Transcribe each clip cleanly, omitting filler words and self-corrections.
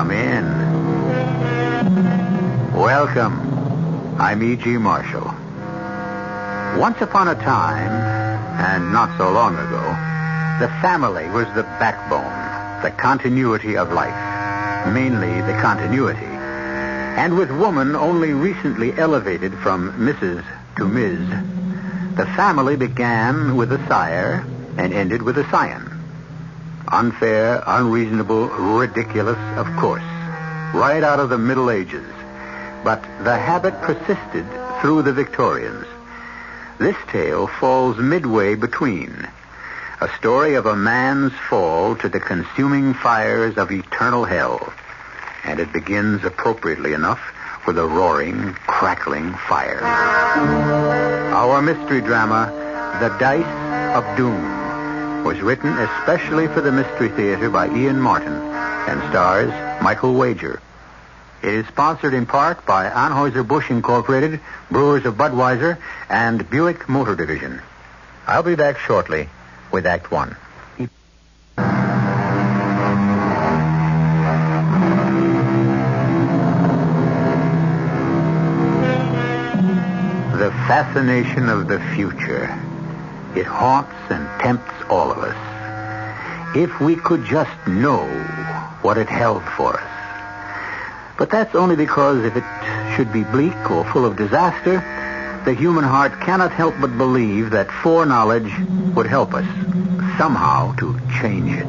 Come in. Welcome. I'm E.G. Marshall. Once upon a time, and not so long ago, the family was the backbone, the continuity of life, mainly the continuity. And with woman only recently elevated from Mrs. to Ms., the family began with a sire and ended with a scion. Unfair, unreasonable, ridiculous, of course, right out of the Middle Ages. But the habit persisted through the Victorians. This tale falls midway between a story of a man's fall to the consuming fires of eternal hell, and it begins appropriately enough with a roaring, crackling fire. Our mystery drama, The Dice of Doom, was written especially for the Mystery Theater by Ian Martin and stars Michael Wager. It is sponsored in part by Anheuser-Busch Incorporated, Brewers of Budweiser, and Buick Motor Division. I'll be back shortly with Act One. The fascination of the future. It haunts and tempts all of us. If we could just know what it held for us. But that's only because if it should be bleak or full of disaster, the human heart cannot help but believe that foreknowledge would help us somehow to change it.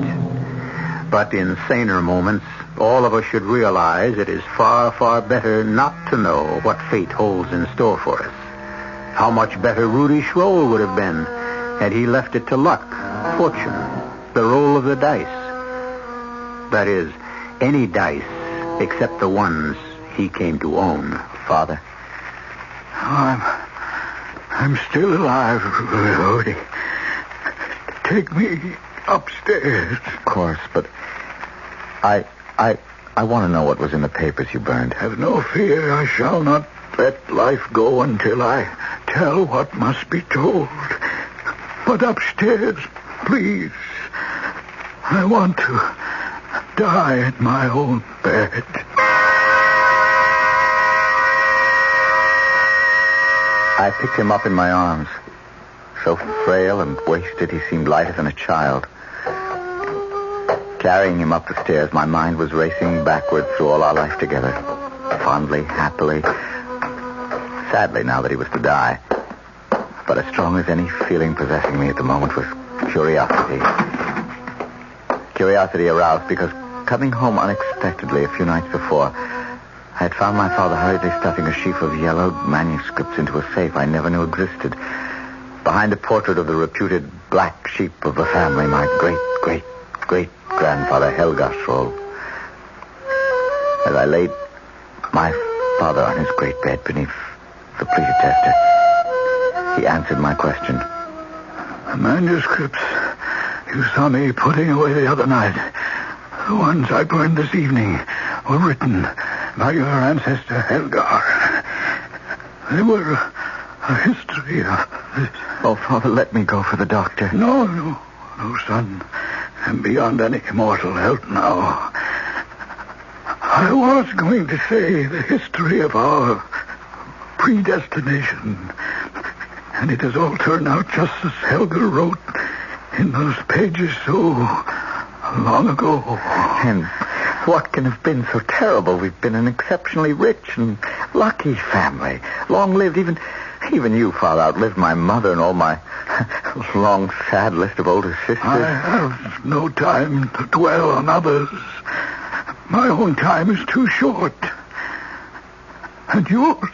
But in saner moments, all of us should realize it is far, far better not to know what fate holds in store for us. How much better Rudy Schroll would have been had he left it to luck, fortune, the roll of the dice. That is, any dice except the ones he came to own. Father? I'm still alive, Rudy. Take me upstairs. Of course, but I want to know what was in the papers you burned. Have no fear. I shall not let life go until I tell what must be told. But upstairs, please. I want to die in my own bed. I picked him up in my arms. So frail and wasted, he seemed lighter than a child. Carrying him up the stairs, my mind was racing backward through all our life together. Fondly, happily. Sadly, now that he was to die. But as strong as any feeling possessing me at the moment was curiosity. Curiosity aroused because coming home unexpectedly a few nights before, I had found my father hurriedly stuffing a sheaf of yellowed manuscripts into a safe I never knew existed. Behind a portrait of the reputed black sheep of the family, my great-great-great-grandfather Helga Schroll. As I laid my father on his great bed beneath the pleated tester, he answered my question. The manuscripts you saw me putting away the other night, the ones I burned this evening, were written by your ancestor Helgar. They were a history of this. Oh, Father, let me go for the doctor. No, son. I'm beyond any mortal help now. I was going to say the history of our predestination. And it has all turned out just as Helga wrote in those pages so long ago. And what can have been so terrible? We've been an exceptionally rich and lucky family. Long-lived. Even you, Father, outlived my mother and all my long, sad list of older sisters. I have no time to dwell on others. My own time is too short. And yours?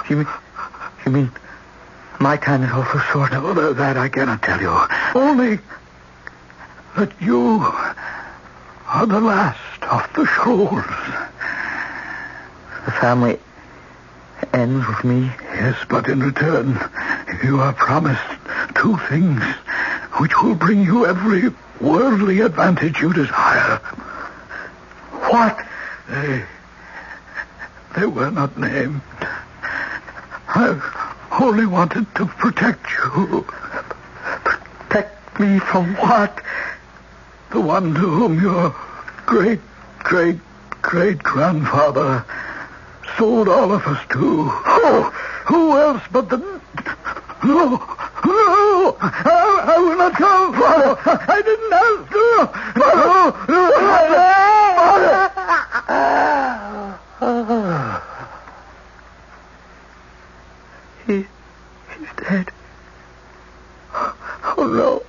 You mean my time is also short? No, that I cannot tell you. Only that you are the last of the Scrolls. The family ends with me? Yes, but in return, you are promised two things which will bring you every worldly advantage you desire. What? They were not named. I've only wanted to protect you. Protect me from what? The one to whom your great-great-grandfather sold all of us to... Oh, who else but the... No, I will not come, Father. I didn't ask to. Father. He's dead. Oh, no.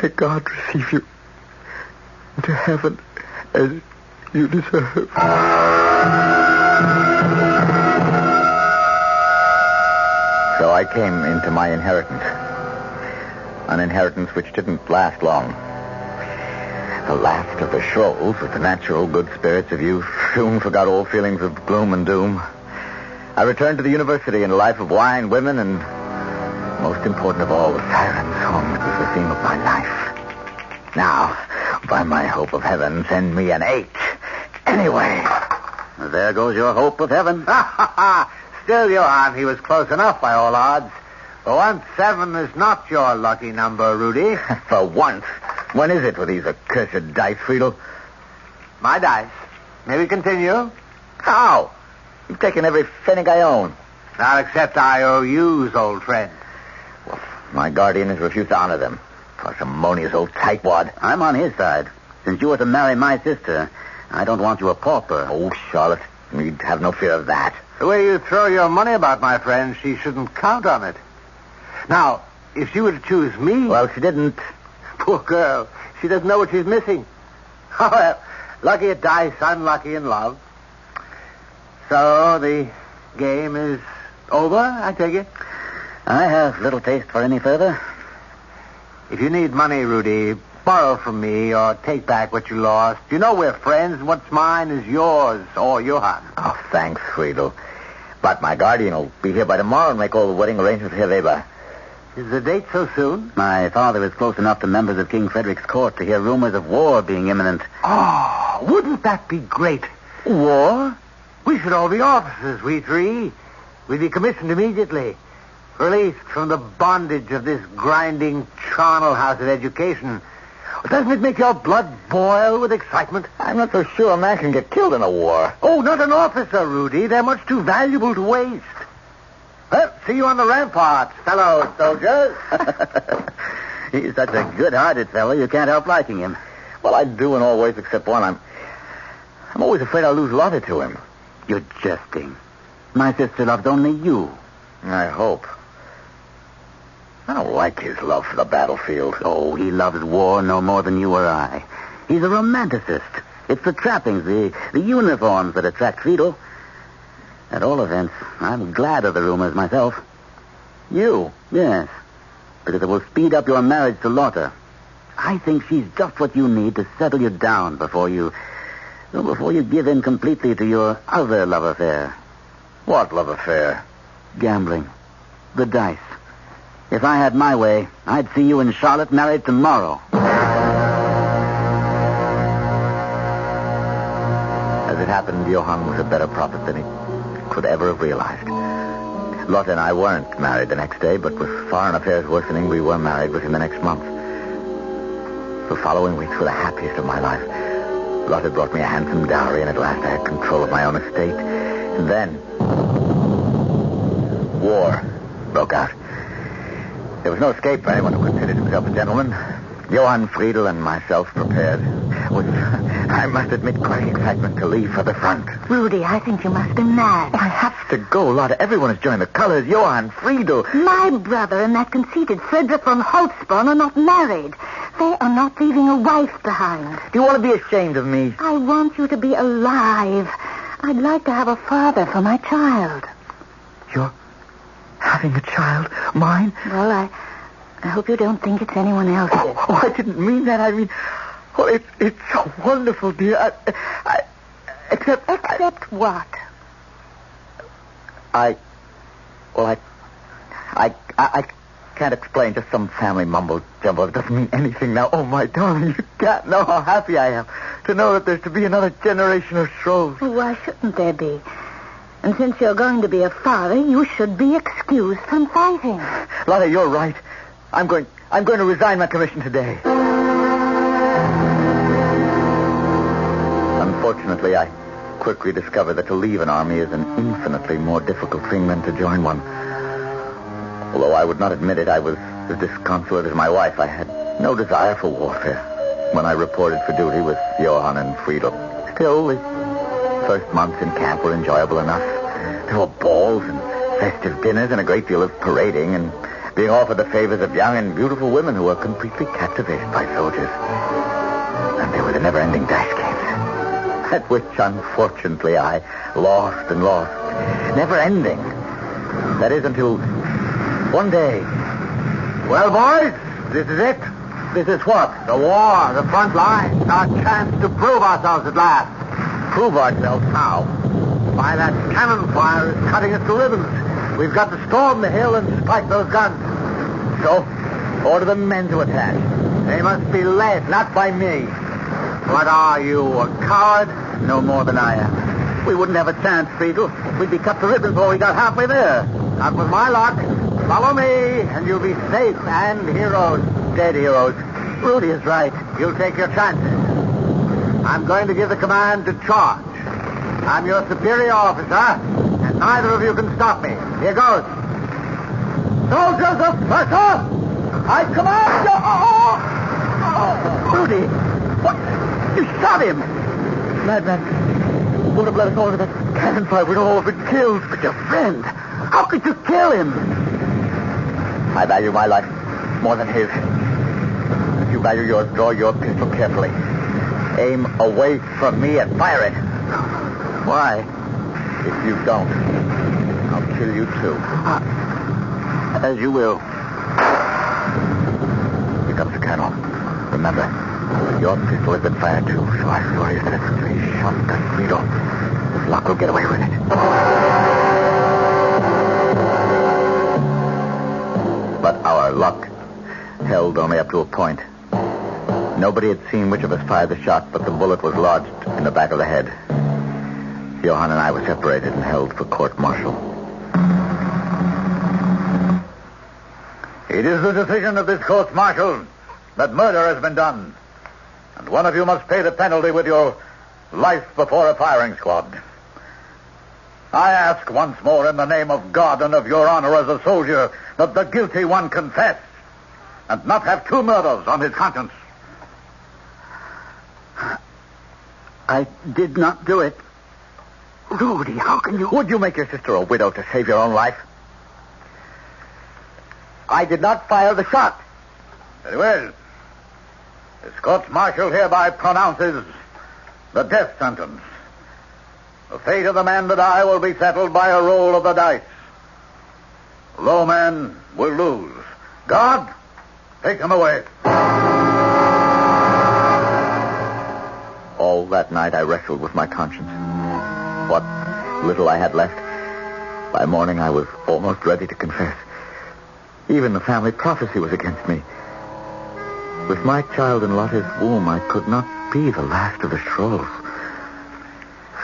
May God receive you into heaven as you deserve. So I came into my inheritance. An inheritance which didn't last long. The last of the Schrolls, with the natural good spirits of youth, soon forgot all feelings of gloom and doom. I returned to the university in a life of wine, women, and most important of all, the siren song that was the theme of my life. Now, by my hope of heaven, send me an 8. Anyway. There goes your hope of heaven. Still, Johann, he was close enough by all odds. For once, 7 is not your lucky number, Rudy. For once? When is it with these accursed dice, Friedel? My dice. May we continue? How? You've taken every pfennig I own. Not except IOUs, old friend. Well, my guardian has refused to honor them. Parsimonious old tightwad. I'm on his side. Since you were to marry my sister, I don't want you a pauper. Oh, Charlotte, you'd have no fear of that. The way you throw your money about, my friend, she shouldn't count on it. Now, if she were to choose me... Well, she didn't. Poor girl. She doesn't know what she's missing. Oh, well, lucky at dice, unlucky in love. So, the game is over, I take it? I have little taste for any further. If you need money, Rudy, borrow from me or take back what you lost. You know we're friends, and what's mine is yours, or Johann. Oh, thanks, Friedel. But my guardian will be here by tomorrow and make all the wedding arrangements for Herr Weber. Is the date so soon? My father is close enough to members of King Frederick's court to hear rumors of war being imminent. Oh, wouldn't that be great? War? We should all be officers, we 3. We'd be commissioned immediately. Released from the bondage of this grinding charnel house of education. Doesn't it make your blood boil with excitement? I'm not so sure a man can get killed in a war. Oh, not an officer, Rudy. They're much too valuable to waste. Well, see you on the ramparts, fellow soldiers. He's such a good-hearted fellow, you can't help liking him. Well, I do in all ways except one. I'm always afraid I'll lose Lotte to him. You're jesting. My sister loves only you. I hope. I don't like his love for the battlefield. Oh, he loves war no more than you or I. He's a romanticist. It's the trappings, the uniforms that attract Friedel. At all events, I'm glad of the rumors myself. You? Yes, because it will speed up your marriage to Lotte. I think she's just what you need to settle you down before you give in completely to your other love affair. What love affair? Gambling. The dice. If I had my way, I'd see you and Charlotte married tomorrow. As it happened, Johann was a better prophet than he could ever have realized. Lotte and I weren't married the next day, but with foreign affairs worsening, we were married within the next month. The following weeks were the happiest of my life. Lotte brought me a handsome dowry, and at last I had control of my own estate. And then, war broke out. There was no escape for anyone who considered himself a gentleman. Johann Friedel and myself prepared, with, I must admit, quite excitement to leave for the front. Rudy, I think you must be mad. I have to go, Lotte. Everyone has joined the colors. Johann Friedel. My brother and that conceited Frederick von Holtzborn are not married. They are not leaving a wife behind. Do you want to be ashamed of me? I want you to be alive. I'd like to have a father for my child. You're having a child? Mine? Well, I hope you don't think it's anyone else's. Oh, I didn't mean that. I mean, well, it's so wonderful, dear. Except what? I can't explain. Just some family mumbo jumbo. It doesn't mean anything now. Oh, my darling, you can't know how happy I am to know that there's to be another generation of Schrolls. Well, why shouldn't there be? And since you're going to be a father, you should be excused from fighting. Lotte, you're right. I'm going to resign my commission today. Unfortunately, I quickly discovered that to leave an army is an infinitely more difficult thing than to join one. Although I would not admit it, I was as disconsolate as my wife. I had no desire for warfare when I reported for duty with Johann and Friedel. Still, the first months in camp were enjoyable enough. There were balls and festive dinners and a great deal of parading and being offered the favors of young and beautiful women who were completely captivated by soldiers. And there were the never-ending dash games, at which, unfortunately, I lost and lost. Never-ending. That is, until one day. Well, boys, this is it. This is what? The war, the front line. Our chance to prove ourselves at last. Prove ourselves how? Why, that cannon fire is cutting us to ribbons. We've got to storm the hill and strike those guns. So, order the men to attack. They must be led, not by me. What are you, a coward? No more than I am. We wouldn't have a chance, Friedel. We'd be cut to ribbons before we got halfway there. Not with my luck. Follow me, and you'll be safe and heroes. Dead heroes. Rudy is right. You'll take your chances. I'm going to give the command to charge. I'm your superior officer, and neither of you can stop me. Here goes. Soldiers of Prussia, I command you... Rudy! What? You shot him! Madman. Would have let us all into that cannon fire. We'd all have been killed. But your friend, how could you kill him? I value my life more than his. If you value yours, draw your pistol carefully. Aim away from me and fire it. Why? If you don't, I'll kill you too. As you will. Here comes the colonel. Remember, your pistol has been fired too, so I swear you said three shots at Friedel. If luck will get away with it. But our luck held only up to a point. Nobody had seen which of us fired the shot, but the bullet was lodged in the back of the head. Johann and I were separated and held for court-martial. It is the decision of this court-martial that murder has been done, and one of you must pay the penalty with your life before a firing squad. I ask once more in the name of God and of your honor as a soldier that the guilty one confess and not have two murders on his conscience. I did not do it. Rudy, how can you... Would you make your sister a widow to save your own life? I did not fire the shot. Very well. This court-martial hereby pronounces the death sentence. The fate of the man that I will be settled by a roll of the dice. The low man will lose. God, take him away. All that night I wrestled with my conscience. What little I had left. By morning I was almost ready to confess. Even the family prophecy was against me. With my child in Lotte's womb, I could not be the last of the Scrolls.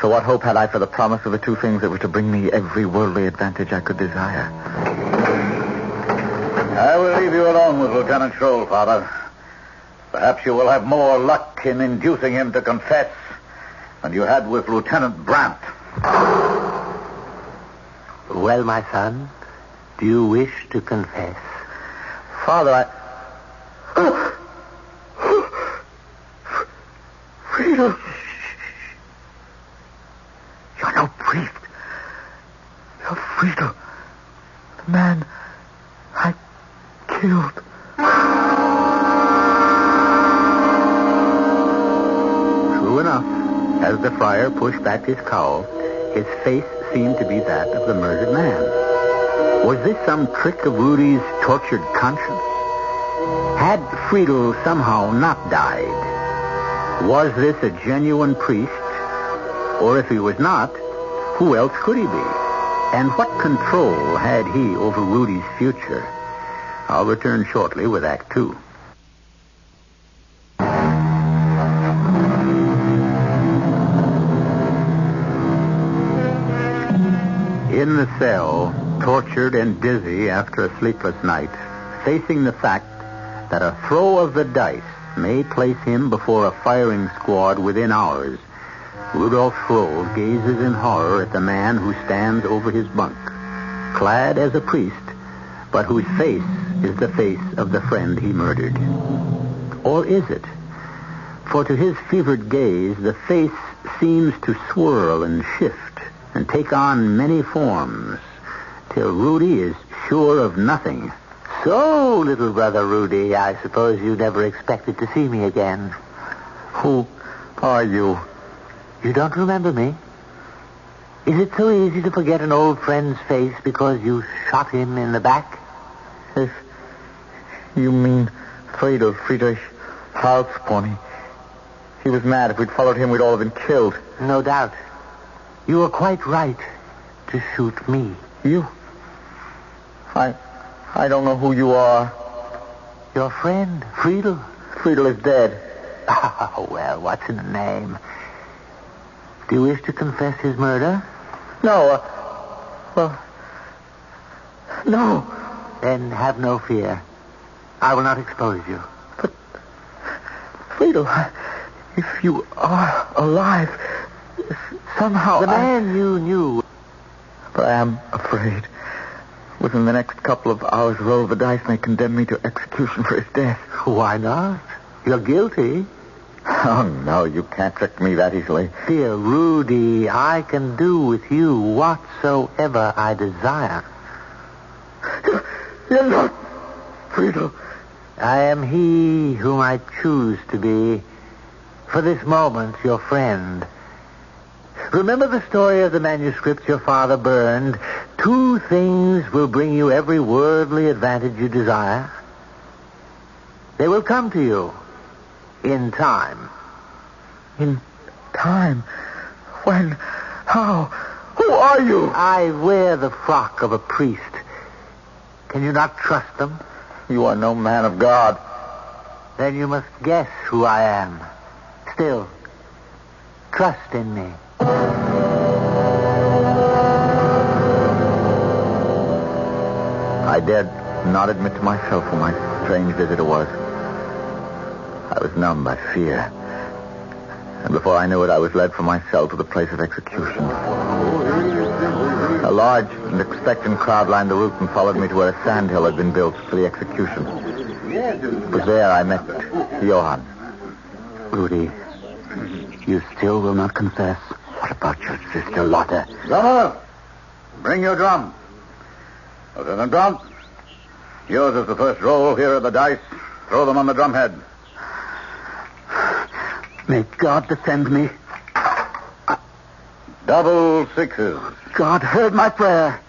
So what hope had I for the promise of the two things that were to bring me every worldly advantage I could desire? I will leave you alone with Lieutenant Schroll, Father. Perhaps you will have more luck in inducing him to confess than you had with Lieutenant Brandt. Well, my son, do you wish to confess? Father, Friedel. You're no priest. You're Friedel. The man I killed. True enough. As the friar pushed back his cowl, his face seemed to be that of the murdered man. Was this some trick of Rudy's tortured conscience? Had Friedel somehow not died? Was this a genuine priest? Or if he was not, who else could he be? And what control had he over Rudy's future? I'll return shortly with Act 2. In the cell, tortured and dizzy after a sleepless night, facing the fact that a throw of the dice may place him before a firing squad within hours, Rudolph Schroll gazes in horror at the man who stands over his bunk, clad as a priest, but whose face is the face of the friend he murdered. Or is it? For to his fevered gaze, the face seems to swirl and shift and take on many forms, till Rudy is sure of nothing. So, little brother Rudy, I suppose you never expected to see me again. Who are you? You don't remember me? Is it so easy to forget an old friend's face because you shot him in the back? If you mean Friedrich Halsborn. He was mad. If we'd followed him, we'd all have been killed. No doubt. You were quite right to shoot me. You? I don't know who you are. Your friend, Friedel. Friedel is dead. Oh, well, what's in the name? Do you wish to confess his murder? No, no. Then have no fear. I will not expose you. But, Friedel, if you are alive, somehow the man you knew. But I am afraid. Within the next couple of hours, roll of the dice may condemn me to execution for his death. Why not? You're guilty. Oh, no, you can't trick me that easily. Dear Rudy, I can do with you whatsoever I desire. You're not Friedel. I am he whom I choose to be. For this moment, your friend. Remember the story of the manuscripts your father burned? 2 things will bring you every worldly advantage you desire. They will come to you in time. In time? When? How? Who are you? I wear the frock of a priest. Can you not trust them? You are no man of God. Then you must guess who I am. Still, trust in me. I dared not admit to myself who my strange visitor was. I was numb by fear. And before I knew it, I was led from my cell to the place of execution. A large and expectant crowd lined the route and followed me to where a sandhill had been built for the execution. It was there I met Johann. Rudy, you still will not confess. What about your sister Lotte? Drummer, bring your drum. Lieutenant Drum, yours is the first roll. Here are the dice. Throw them on the drumhead. May God defend me. Double sixes. God heard my prayer.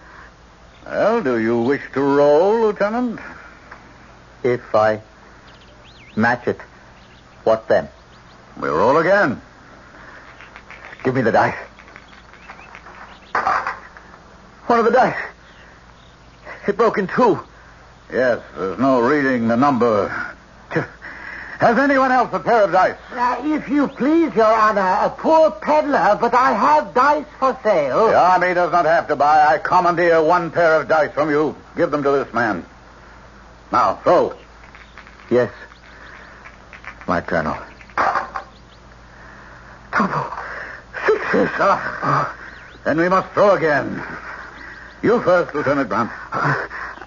Well, do you wish to roll, Lieutenant? If I match it, what then? We'll roll again. Give me the dice. One of the dice. It broke in 2. Yes, there's no reading the number. Has anyone else a pair of dice? If you please, Your Honor, a poor peddler, but I have dice for sale. The army does not have to buy. I commandeer 1 pair of dice from you. Give them to this man. Now, throw. Yes, my colonel. Double sixes. Then we must throw again. You first, Lieutenant Brandt.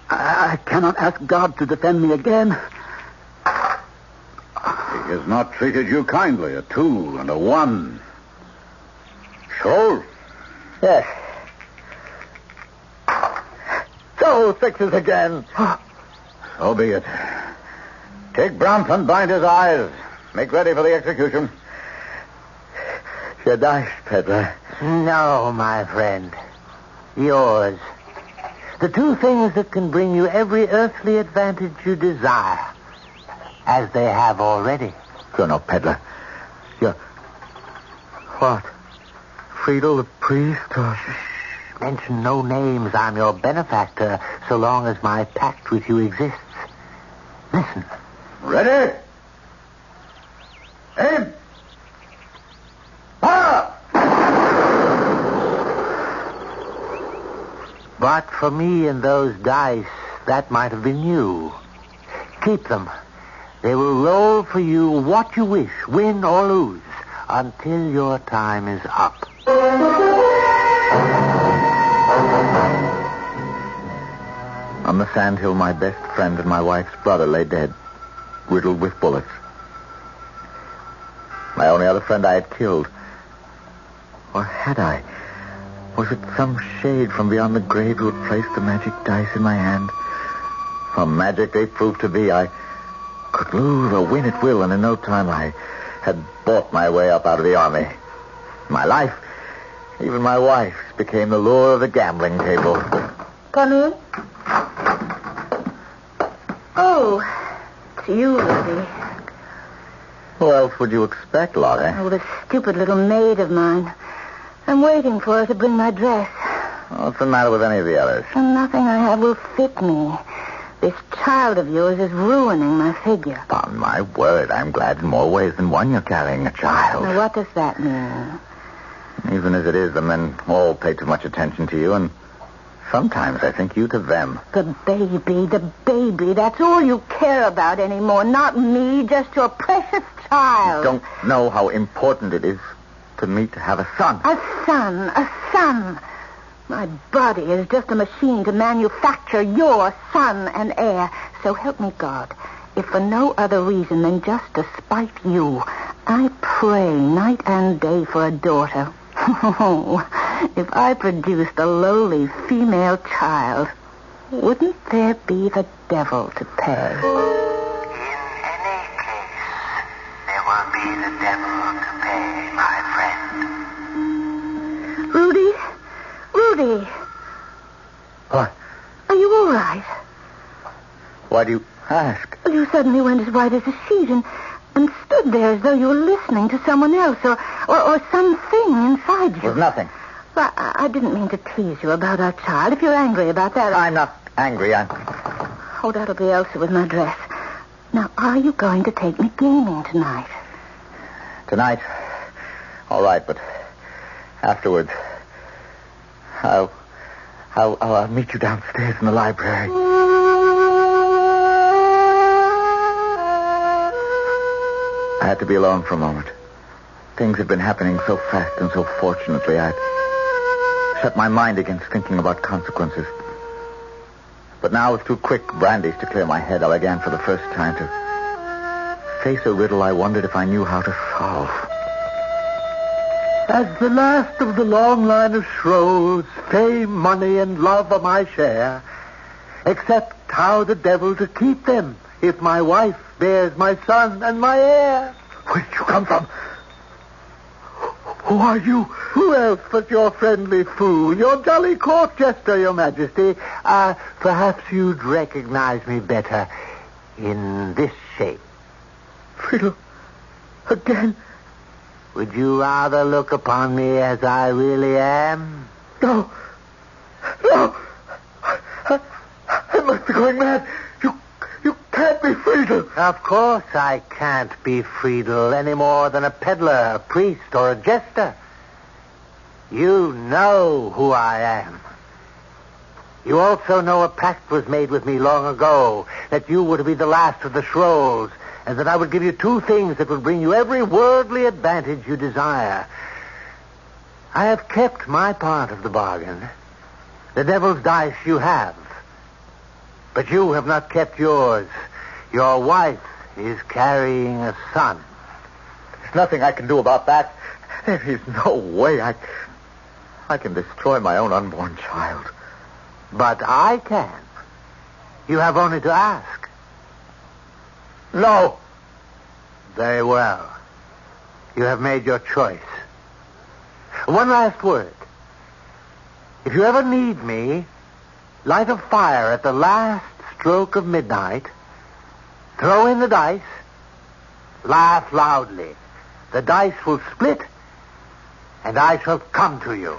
I cannot ask God to defend me again. He has not treated you kindly. A 2 and a 1. Scholl? Yes. So 6s again. So be it. Take Brandt and bind his eyes. Make ready for the execution. Your dice, peddler. No, my friend. Yours. The 2 things that can bring you every earthly advantage you desire, as they have already. You're no peddler. You're... What? Friedel, the priest? Or... Shh. Mention no names. I'm your benefactor, so long as my pact with you exists. Listen. Ready? Aim! Fire! But for me and those dice, that might have been you. Keep them. They will roll for you what you wish, win or lose, until your time is up. On the sandhill, my best friend and my wife's brother lay dead, riddled with bullets. My only other friend I had killed. Or had I? Was it some shade from beyond the grave who had placed the magic dice in my hand? Some magic they proved to be. I could lose or win at will, and in no time I had bought my way up out of the army. My life, even my wife's, became the lure of the gambling table. Come in. Oh, it's you, Rudy. Who else would you expect, Lottie? Oh, the stupid little maid of mine. I'm waiting for her to bring my dress. What's the matter with any of the others? And nothing I have will fit me. This child of yours is ruining my figure. Upon my word, I'm glad in more ways than one you're carrying a child. Now, what does that mean? Even as it is, the men all pay too much attention to you, and sometimes I think you to them. The baby, that's all you care about anymore. Not me, just your precious child. You don't know how important it is to me to have a son. A son. My body is just a machine to manufacture your son and heir. So help me God, if for no other reason than just to spite you, I pray night and day for a daughter. If I produced a lowly female child, wouldn't there be the devil to pay? In any case, there will be the devil to pay, my friend. Rudy. What? Are you all right? Why do you ask? Well, you suddenly went as white as a sheet and stood there as though you were listening to someone else or something inside you. It was nothing. Well, I didn't mean to tease you about our child. If you're angry about that... I'm not angry. Oh, that'll be Elsa with my dress. Now, are you going to take me gaming tonight? Tonight? All right, but afterwards, I'll meet you downstairs in the library. I had to be alone for a moment. Things had been happening so fast and so fortunately, I'd shut my mind against thinking about consequences. But now, with 2 quick brandies to clear my head, I began for the first time to face a riddle I wondered if I knew how to solve. As the last of the long line of Shroves, fame, money, and love are my share, except how the devil to keep them if my wife bears my son and my heir. Where did you come from? Who are you? Who else but your friendly fool, your jolly court jester, your majesty? Perhaps you'd recognize me better in this shape. Friedel, again? Would you rather look upon me as I really am? No. I must be going mad. You can't be Friedel. Of course I can't be Friedel any more than a peddler, a priest, or a jester. You know who I am. You also know a pact was made with me long ago, that you were to be the last of the Shroves, and that I would give you 2 things that would bring you every worldly advantage you desire. I have kept my part of the bargain. The devil's dice you have. But you have not kept yours. Your wife is carrying a son. There's nothing I can do about that. There is no way I can destroy my own unborn child. But I can. You have only to ask. No. Very well. You have made your choice. One last word. If you ever need me, light a fire at the last stroke of midnight, throw in the dice, laugh loudly. The dice will split, and I shall come to you.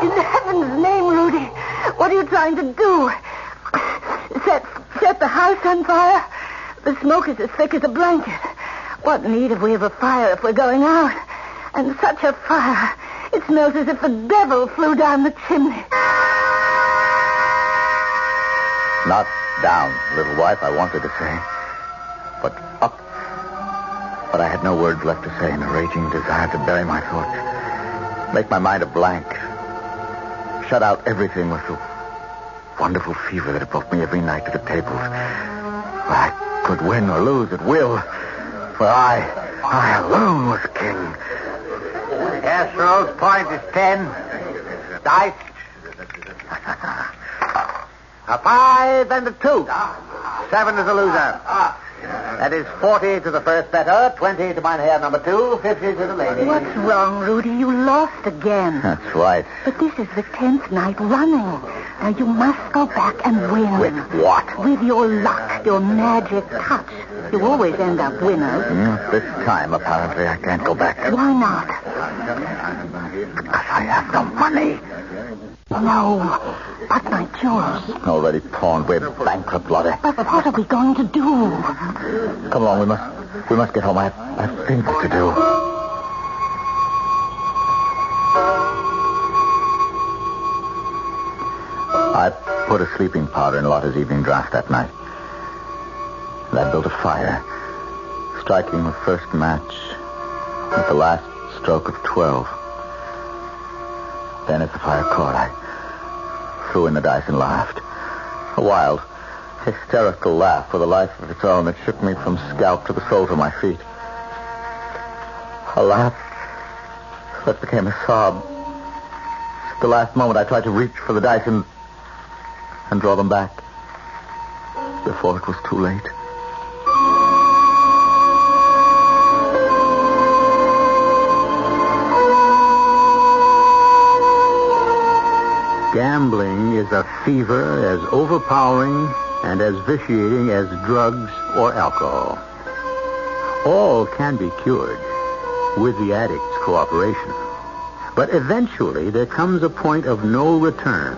In heaven's name, Rudy, what are you trying to do? Set the house on fire? The smoke is as thick as a blanket. What need have we of a fire if we're going out? And such a fire. It smells as if the devil flew down the chimney. Not down, little wife, I wanted to say, but up. But I had no words left to say in a raging desire to bury my thoughts, make my mind a blank, shut out everything with the wonderful fever that had brought me every night to the tables, where I could win or lose at will, where I alone was king. Casserole's point is 10. Dice. A 5 and a 2. 7 is a loser. That is 40 to the first better, 20 to Mynheer number 2, 50 to the lady. What's wrong, Rudy? You lost again. That's right. But this is the 10th night running. Now, you must go back and win. With what? With your luck, your magic touch. You always end up winners. This time, apparently, I can't go back. Why not? Because I have no money. No, but my jewels. Already pawned. We're bankrupt, Lotte. But what are we going to do? Come along, we must get home. I have things to do. I put a sleeping powder in Lotte's evening draught that night. And I built a fire, striking the first match at the last stroke of 12. Then as the fire caught, I threw in the dice and laughed. A wild, hysterical laugh with a life of its own that shook me from scalp to the soles of my feet. A laugh that became a sob. At the last moment, I tried to reach for the dice and draw them back before it was too late. Gambling is a fever as overpowering and as vitiating as drugs or alcohol. All can be cured with the addict's cooperation. But eventually there comes a point of no return.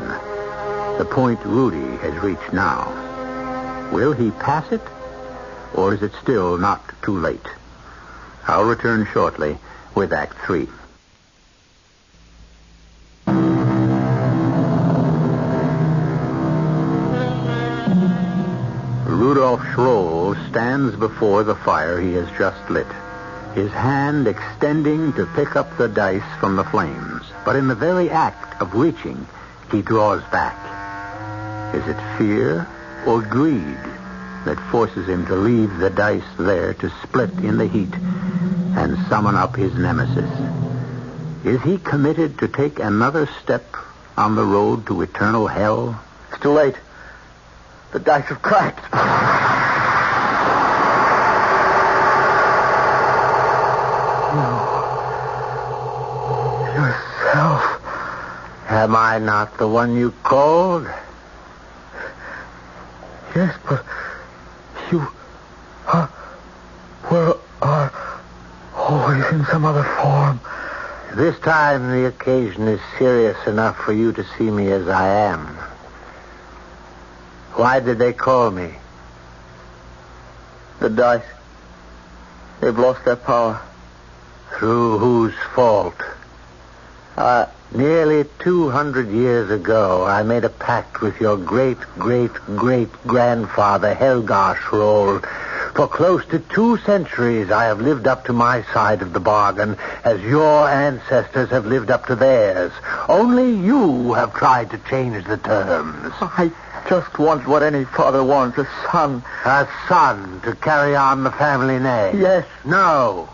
The point Rudy has reached now. Will he pass it, or is it still not too late? I'll return shortly with Act 3. Rudolf Schroll stands before the fire he has just lit, his hand extending to pick up the dice from the flames. But in the very act of reaching, he draws back. Is it fear or greed that forces him to leave the dice there to split in the heat and summon up his nemesis? Is he committed to take another step on the road to eternal hell? It's too late. The dice have cracked. Yourself. Am I not the one you called? Yes, but you are always in some other form. This time the occasion is serious enough for you to see me as I am. Why did they call me? The dice. They've lost their power. Through whose fault? Nearly 200 years ago, I made a pact with your great-great-great-grandfather, Helgar Schroll. For close to 2 centuries, I have lived up to my side of the bargain, as your ancestors have lived up to theirs. Only you have tried to change the terms. I just want what any father wants, a son. A son to carry on the family name? Yes. No.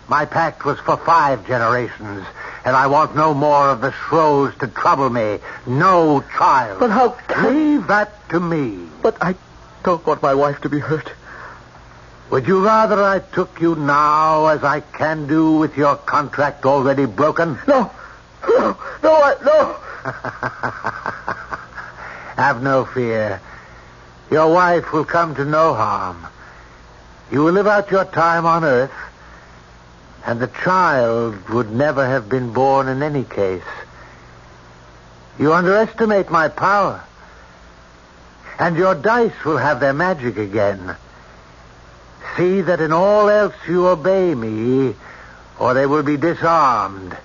My pact was for 5 generations, and I want no more of the Schrolls to trouble me. No child. But how can... Leave that to me. But I don't want my wife to be hurt. Would you rather I took you now, as I can do with your contract already broken? No. Have no fear. Your wife will come to no harm. You will live out your time on Earth, and the child would never have been born in any case. You underestimate my power, and your dice will have their magic again. See that in all else you obey me, or they will be disarmed,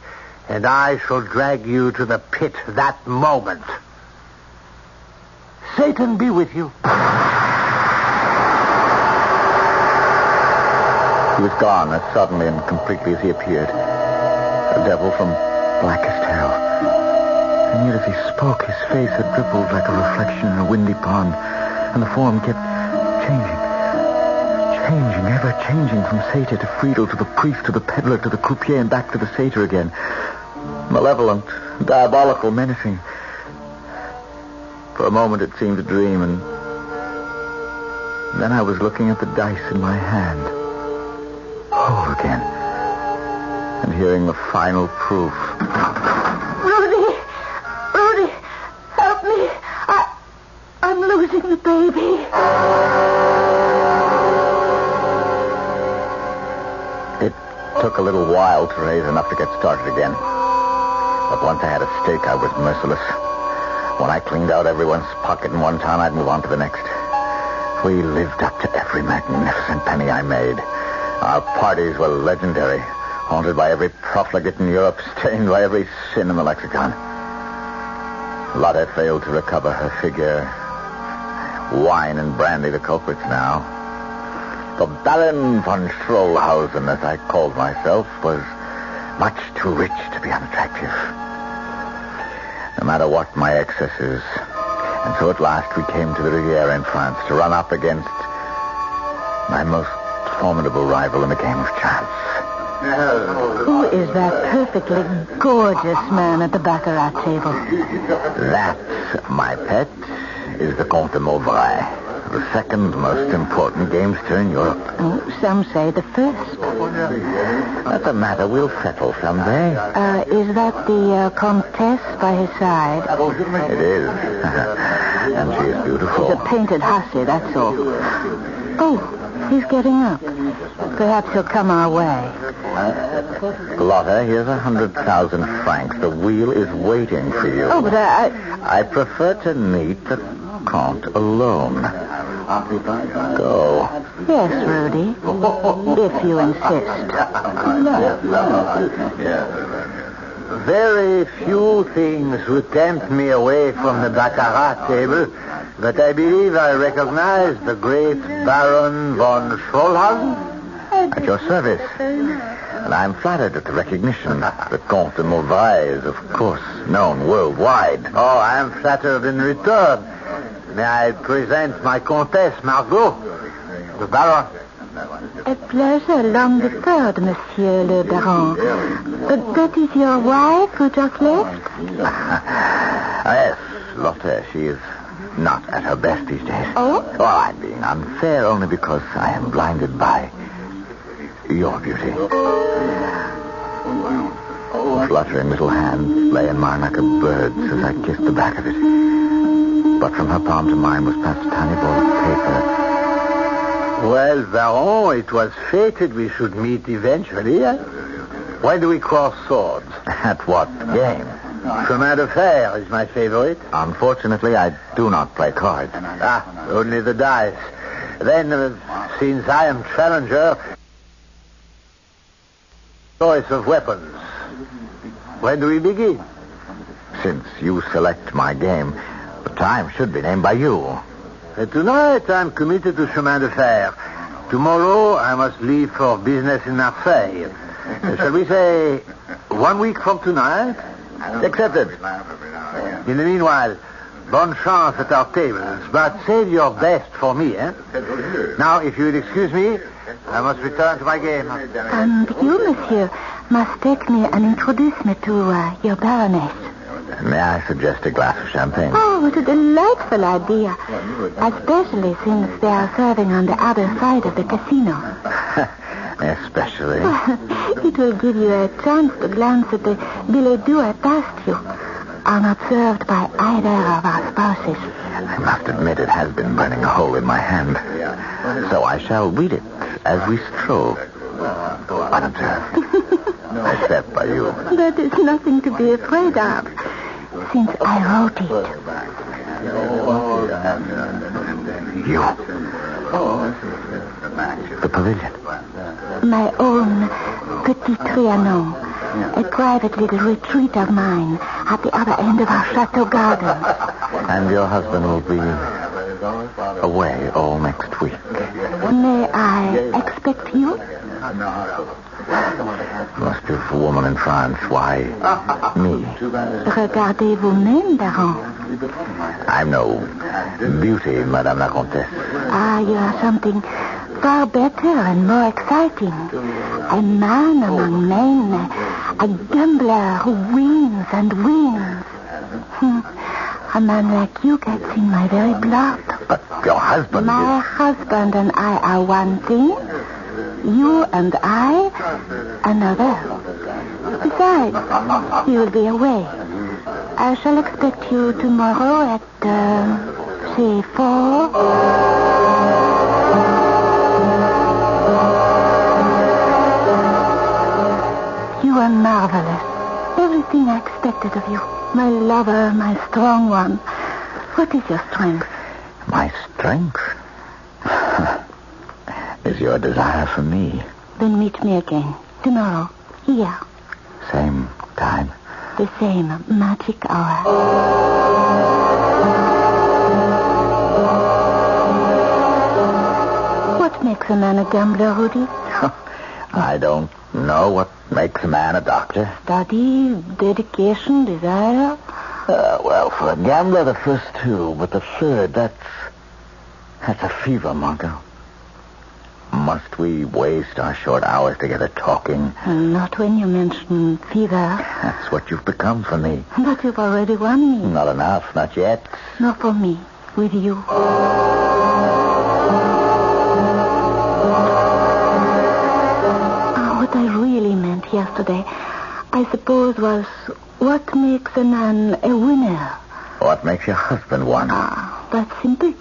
and I shall drag you to the pit that moment. Satan be with you. He was gone as suddenly and completely as he appeared. A devil from blackest hell. And yet as he spoke, his face had rippled like a reflection in a windy pond, and the form kept changing, ever changing, from satyr to Friedel, to the priest, to the peddler, to the croupier, and back to the satyr again. Malevolent, diabolical, menacing. For a moment it seemed a dream, and then I was looking at the dice in my hand. Whole again. And hearing the final proof. Rudy, help me. I'm losing the baby. It took a little while to raise enough to get started again. But once I had a stake, I was merciless. When I cleaned out everyone's pocket in one town, I'd move on to the next. We lived up to every magnificent penny I made. Our parties were legendary, haunted by every profligate in Europe, stained by every sin in the lexicon. Lotte failed to recover her figure. Wine and brandy the culprits now. The Baron von Schrollhausen, as I called myself, was much too rich to be unattractive. No matter what my excesses. And so at last we came to the Riviera in France to run up against my most formidable rival in the game of chance. Who is that perfectly gorgeous man at the baccarat table? That, my pet, is the Comte de Mauvrais, the second most important gamester in Europe. Oh, some say the first. That's a matter we'll settle someday. Is that the Comtesse by his side? It is. And she is beautiful. She's a painted hussy, that's all. Oh, he's getting up. Perhaps he'll come our way. Lotte, here's 100,000 francs. The wheel is waiting for you. Oh, but I prefer to meet the Comte alone. Go. Yes, Rudy. If you insist. Very few things would tempt me away from the baccarat table, but I believe I recognize the great Baron von Schrollhausen. At your service. And I'm flattered at the recognition. The Comte de Mauvrais is, of course, known worldwide. Oh, I am flattered in return. May I present my Comtesse Margot, the Baron? A pleasure long deferred, Monsieur le Baron. That is your wife who just left? Yes, Lotte, she is not at her best these days. Oh? Well, I'm being unfair only because I am blinded by your beauty. A fluttering little hand lay in mine like a bird's as I kissed the back of it. But from her palm to mine was passed a tiny ball of paper. Well, Baron, it was fated we should meet eventually. Eh? When do we cross swords? At what game? Chemin de fer is my favorite. Unfortunately, I do not play cards. Only the dice. Then, since I am challenger, choice of weapons. When do we begin? Since you select my game, the time should be named by you. Tonight I'm committed to Chemin de Fer. Tomorrow I must leave for business in Marseille. Shall we say 1 week from tonight? Accepted. In the meanwhile, bonne chance at our tables, but save your best for me, eh? Now, if you would excuse me, I must return to my game. And you, monsieur, must take me and introduce me to your baroness. May I suggest a glass of champagne? Oh, what a delightful idea. Especially since they are serving on the other side of the casino. Especially. It will give you a chance to glance at the billet doux past you, unobserved by either of our spouses. I must admit it has been burning a hole in my hand. So I shall read it as we stroll. Unobserved. Except by you. That is nothing to be afraid of, since I wrote it. You. The pavilion. My own Petit Trianon, a private little retreat of mine, at the other end of our chateau garden. And your husband will be away all next week. May I expect you? Most beautiful woman in France. Why, me? Regardez vous-même, Baron. I'm no beauty, Madame la Comtesse. Ah, you are something far better and more exciting. A man among men. A gambler who wins and wins. A man like you gets in my very blood. But your husband My husband and I are one thing. You and I, another. Besides, he will be away. I shall expect you tomorrow at, say, 4. You are marvelous. Everything I expected of you. My lover, my strong one. What is your strength? My strength is your desire for me. Then meet me again. Tomorrow. Here. Same time. The same magic hour. What makes a man a gambler, Rudy? I don't know what makes a man a doctor. Study, dedication, desire. Well, for a gambler, the first two, but the third, that's a fever, Margot. Must we waste our short hours together talking? Not when you mention fever. That's what you've become for me. But you've already won me. Not enough, not yet. Not for me. With you. What I really meant yesterday, I suppose, was what makes a man a winner? What makes your husband one? That's simple.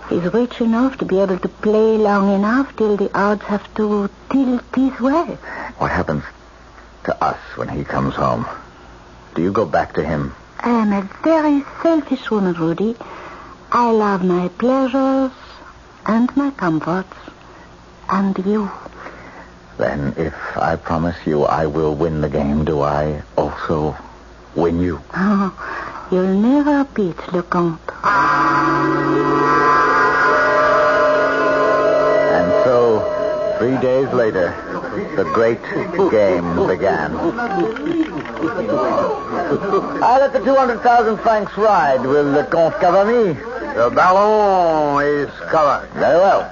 He's rich enough to be able to play long enough till the odds have to tilt his way. What happens to us when he comes home? Do you go back to him? I am a very selfish woman, Rudy. I love my pleasures and my comforts. And you. Then if I promise you I will win the game, do I also win you? Oh, you'll never beat Lecomte. And so, 3 days later, the great game began. I let the 200,000 francs ride. Will the Comte cover me? The ballon is covered. Very well.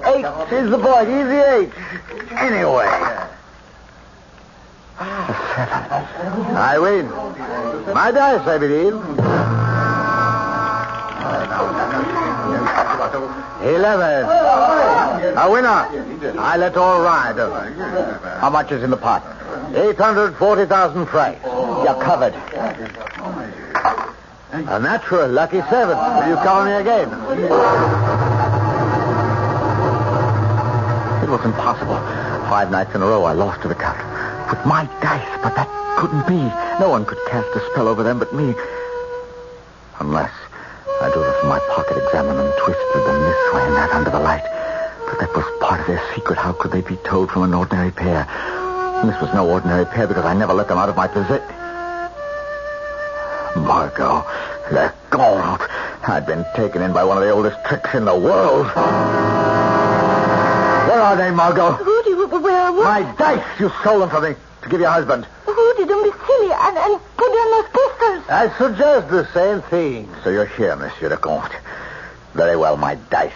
H is the point. Easy H. Anyway. I win. My dice, I believe. 11. A winner. I let all ride. How much is in the pot? 840,000 francs. You're covered. A natural lucky 7. Will you cover me again? It was impossible. 5 nights in a row I lost to the Count. With my dice, but that couldn't be. No one could cast a spell over them but me. Unless I drew them from my pocket, examined them, twisted them this way and that under the light. But that was part of their secret. How could they be told from an ordinary pair? And this was no ordinary pair because I never let them out of my possession. Margot, they're gone. I'd been taken in by one of the oldest tricks in the world. Where are they, Margot? Rudy, where? My dice! You stole them from me to give your husband. Rudy, don't be silly and put down those pistols. I suggest the same thing. So you're here, Monsieur le Comte. Very well, my dice.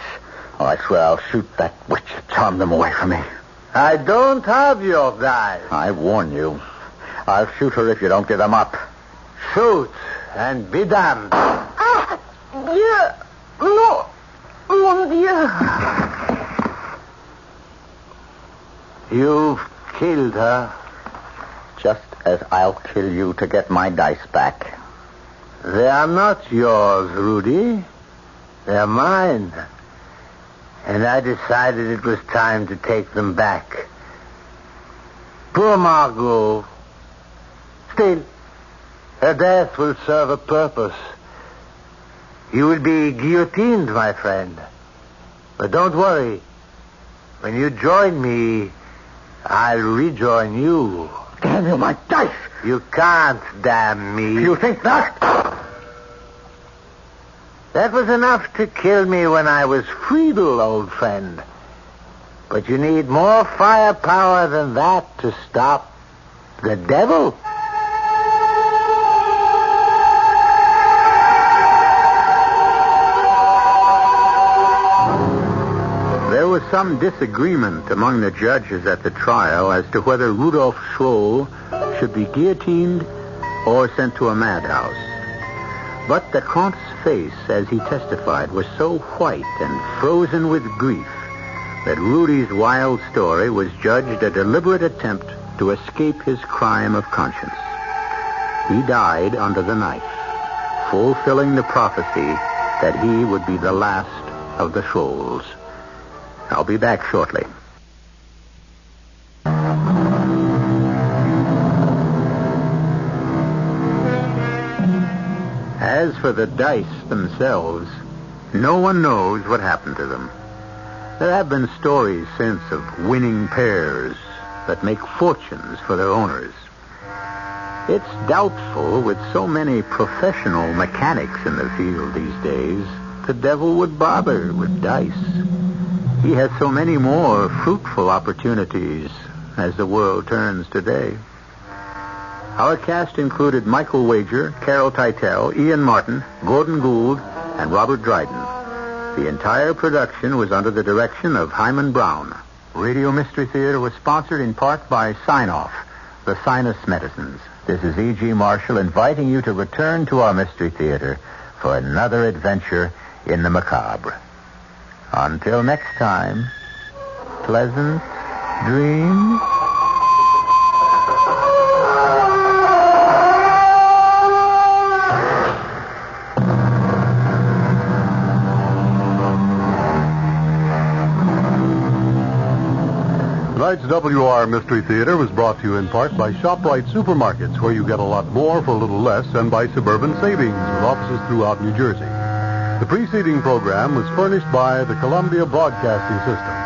Oh, I swear I'll shoot that witch that charmed them away from me. I don't have your dice. I warn you. I'll shoot her if you don't give them up. Shoot and be damned. Ah, Dieu. No. Mon Dieu. You've killed her. Just as I'll kill you to get my dice back. They are not yours, Rudy. They're mine. And I decided it was time to take them back. Poor Margot. Still, her death will serve a purpose. You will be guillotined, my friend. But don't worry. When you join me, I'll rejoin you. Damn you, my dice! You can't damn me. You think not? That was enough to kill me when I was Friedel, old friend. But you need more firepower than that to stop the devil. There was some disagreement among the judges at the trial as to whether Rudolf Schroll should be guillotined or sent to a madhouse. But the Comte's face, as he testified, was so white and frozen with grief that Rudy's wild story was judged a deliberate attempt to escape his crime of conscience. He died under the knife, fulfilling the prophecy that he would be the last of the Schrolls. I'll be back shortly. As for the dice themselves, no one knows what happened to them. There have been stories since of winning pairs that make fortunes for their owners. It's doubtful, with so many professional mechanics in the field these days, the devil would bother with dice. He has so many more fruitful opportunities as the world turns today. Our cast included Michael Wager, Carol Teitel, Ian Martin, Gordon Gould, and Robert Dryden. The entire production was under the direction of Hyman Brown. Radio Mystery Theater was sponsored in part by Sign-Off, the sinus medicines. This is E.G. Marshall inviting you to return to our Mystery Theater for another adventure in the macabre. Until next time, pleasant dreams. Tonight's WR Mystery Theater was brought to you in part by ShopRite Supermarkets, where you get a lot more for a little less, and by Suburban Savings, with offices throughout New Jersey. The preceding program was furnished by the Columbia Broadcasting System.